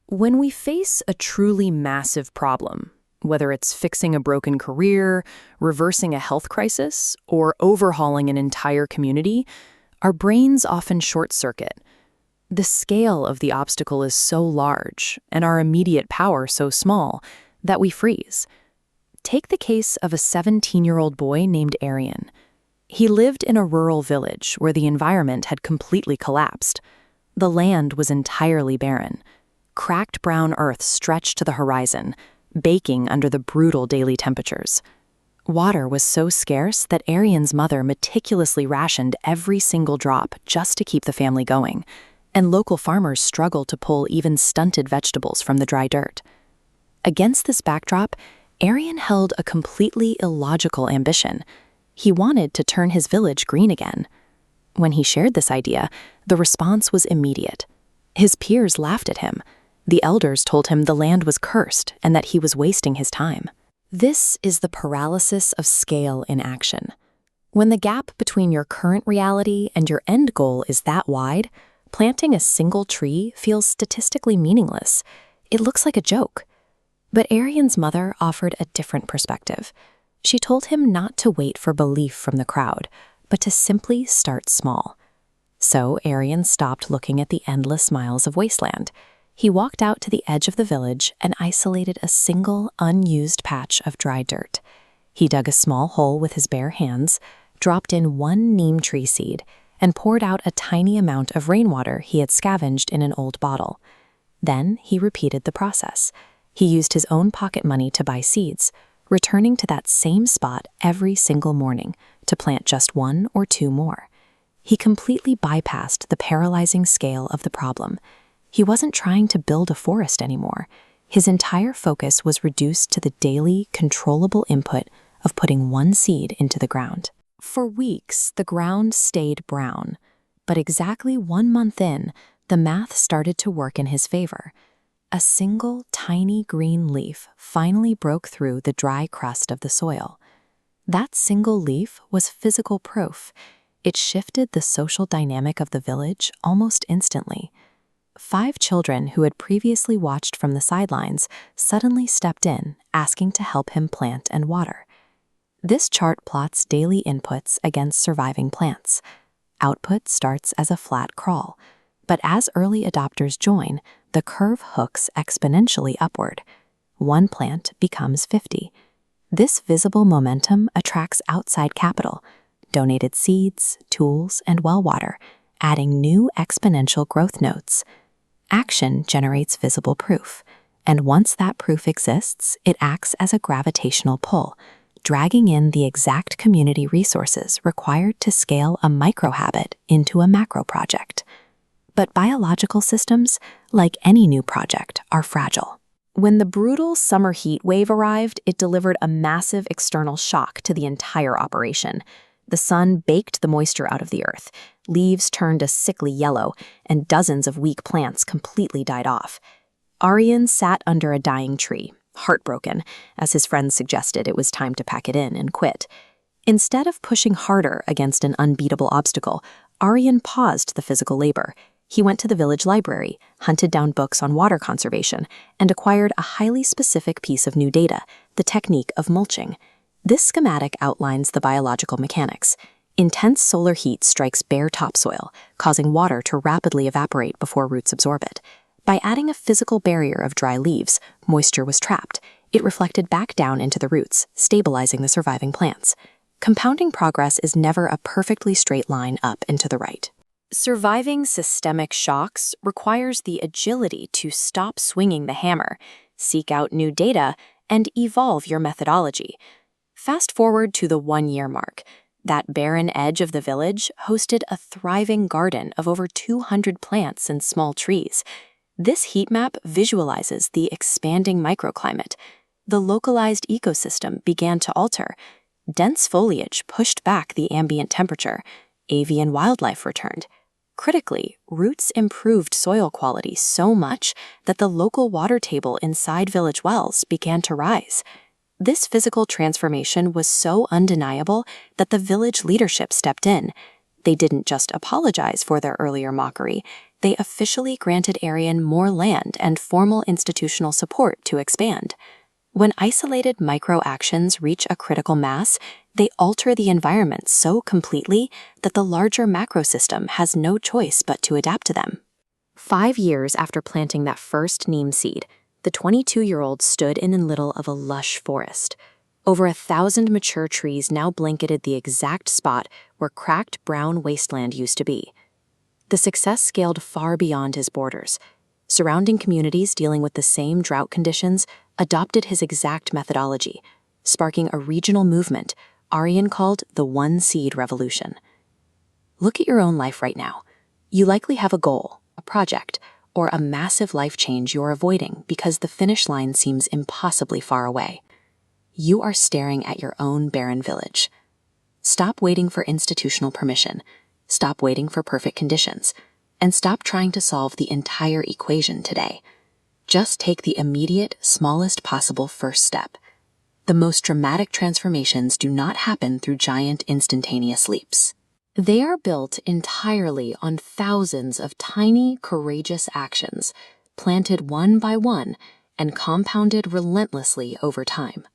When we face a truly massive problem, whether it's fixing a broken career, reversing a health crisis, or overhauling an entire community, our brains often short-circuit. The scale of the obstacle is so large, and our immediate power so small, that we freeze. Take the case of a 17-year-old boy named Aryan. He lived in a rural village where the environment had completely collapsed. The land was entirely barren. Cracked brown earth stretched to the horizon, baking under the brutal daily temperatures. Water was so scarce that Aryan's mother meticulously rationed every single drop just to keep the family going, and local farmers struggled to pull even stunted vegetables from the dry dirt. Against this backdrop, Aryan held a completely illogical ambition. He wanted to turn his village green again. When he shared this idea, the response was immediate. His peers laughed at him. The elders told him the land was cursed and that he was wasting his time. This is the paralysis of scale in action. When the gap between your current reality and your end goal is that wide, planting a single tree feels statistically meaningless. It looks like a joke. But Aryan's mother offered a different perspective. She told him not to wait for belief from the crowd, but to simply start small. So Aryan stopped looking at the endless miles of wasteland. He walked out to the edge of the village and isolated a single, unused patch of dry dirt. He dug a small hole with his bare hands, dropped in one neem tree seed, and poured out a tiny amount of rainwater he had scavenged in an old bottle. Then he repeated the process. He used his own pocket money to buy seeds, returning to that same spot every single morning to plant just one or two more. He completely bypassed the paralyzing scale of the problem. He wasn't trying to build a forest anymore. His entire focus was reduced to the daily, controllable input of putting one seed into the ground. For weeks, the ground stayed brown. But exactly 1 month in, the math started to work in his favor. A single, tiny green leaf finally broke through the dry crust of the soil. That single leaf was physical proof. It shifted the social dynamic of the village almost instantly. 5 children who had previously watched from the sidelines suddenly stepped in, asking to help him plant and water. This chart plots daily inputs against surviving plants. Output starts as a flat crawl, but as early adopters join, the curve hooks exponentially upward. 1 plant becomes 50. This visible momentum attracts outside capital, donated seeds, tools, and well water, adding new exponential growth nodes. Action generates visible proof, and once that proof exists, it acts as a gravitational pull, dragging in the exact community resources required to scale a micro-habit into a macro project. But biological systems, like any new project, are fragile. When the brutal summer heat wave arrived, it delivered a massive external shock to the entire operation. The sun baked the moisture out of the earth, leaves turned a sickly yellow, and dozens of weak plants completely died off. Aryan sat under a dying tree, heartbroken, as his friends suggested it was time to pack it in and quit. Instead of pushing harder against an unbeatable obstacle, Aryan paused the physical labor. He went to the village library, hunted down books on water conservation, and acquired a highly specific piece of new data, the technique of mulching. This schematic outlines the biological mechanics. Intense solar heat strikes bare topsoil, causing water to rapidly evaporate before roots absorb it. By adding a physical barrier of dry leaves, moisture was trapped. It reflected back down into the roots, stabilizing the surviving plants. Compounding progress is never a perfectly straight line up and to the right. Surviving systemic shocks requires the agility to stop swinging the hammer, seek out new data, and evolve your methodology. Fast forward to the 1-year mark. That barren edge of the village hosted a thriving garden of over 200 plants and small trees. This heat map visualizes the expanding microclimate. The localized ecosystem began to alter. Dense foliage pushed back the ambient temperature. Avian wildlife returned. Critically, roots improved soil quality so much that the local water table inside village wells began to rise. This physical transformation was so undeniable that the village leadership stepped in. They didn't just apologize for their earlier mockery, they officially granted Aryan more land and formal institutional support to expand. When isolated micro-actions reach a critical mass, they alter the environment so completely that the larger macro system has no choice but to adapt to them. 5 years after planting that first neem seed, the 22-year-old stood in the middle of a lush forest. Over 1,000 mature trees now blanketed the exact spot where cracked brown wasteland used to be. The success scaled far beyond his borders. Surrounding communities dealing with the same drought conditions adopted his exact methodology, sparking a regional movement Aryan called the One Seed Revolution. Look at your own life right now. You likely have a goal, a project, or a massive life change you're avoiding because the finish line seems impossibly far away. You are staring at your own barren village. Stop waiting for institutional permission. Stop waiting for perfect conditions. And stop trying to solve the entire equation today. Just take the immediate, smallest possible first step. The most dramatic transformations do not happen through giant, instantaneous leaps. They are built entirely on thousands of tiny, courageous actions, planted one by one and compounded relentlessly over time.